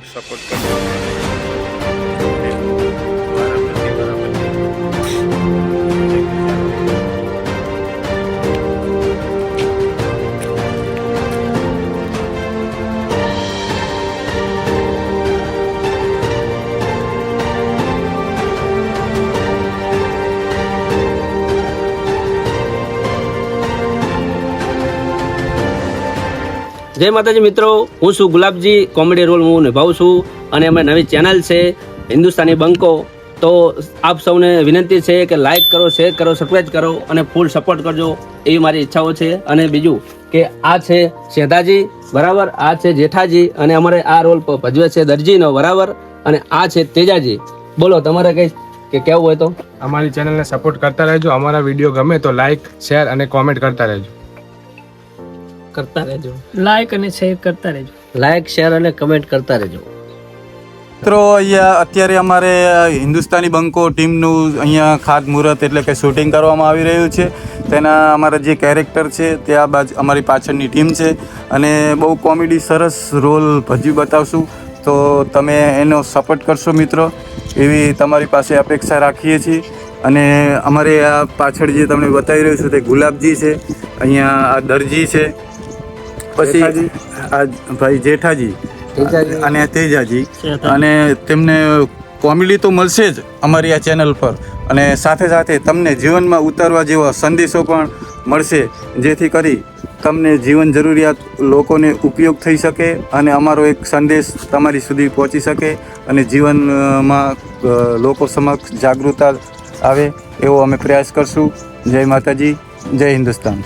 Support કરજો. જય માતાજી મિત્રો, હું છું ગુલાબજી. કોમેડી રોલ હું નિભાવું છું અને અમારી નવી ચેનલ છે હિન્દુસ્તાની બંકો. તો આપ સૌને વિનંતી છે કે લાઈક કરો, શેર કરો, સબસ્ક્રાઈબ કરો અને ફૂલ સપોર્ટ કરજો એવી મારી ઈચ્છાઓ છે. અને બીજું કે આ છે શેઠાજી, બરાબર, આ છે જેઠાજી અને અમારે આ રોલ ભજવે છે દરજીનો, બરાબર, અને આ છે તેજાજી. બોલો તમારે કંઈ કે કેવું હોય તો અમારી ચેનલને સપોર્ટ કરતા રહેજો. અમારા વિડીયો ગમે તો લાઈક, શેર અને કોમેન્ટ કરતા રહેજો. લાઈક અને શેર કરતા રહેજો. લાઈક, શેર અને કમેન્ટ કરતા રહેજો. મિત્રો, અહીંયા અત્યારે અમારે હિન્દુસ્તાની બંકો ટીમનું અહીંયા ખાતમુહૂર્ત એટલે કે શૂટિંગ કરવામાં આવી રહ્યું છે. તેના અમારા જે કેરેક્ટર છે તે આ બાજુ અમારી પાછળની ટીમ છે અને બહુ કોમેડી સરસ રોલ ભજવી બતાવશું. તો તમે એનો સપોર્ટ કરશો મિત્રો, એવી તમારી પાસે અપેક્ષા રાખીએ છીએ. અને અમારે આ પાછળ જે તમને બતાવી રહ્યું છું તે ગુલાબજી છે, અહીંયા આ દરજી છે, પછી આ ભાઈ જેઠાજી અને તેજાજી. અને તેમને કોમેડી તો મળશે જ અમારી આ ચેનલ પર, અને સાથે સાથે તમને જીવનમાં ઉતારવા જેવા સંદેશો પણ મળશે, જેથી કરી તમને જીવન જરૂરિયાત લોકોને ઉપયોગ થઈ શકે અને અમારો એક સંદેશ તમારી સુધી પહોંચી શકે અને જીવનમાં લોકો સમક્ષ જાગૃતતા આવે એવો અમે પ્રયાસ કરશું. જય માતાજી, જય હિન્દુસ્તાન.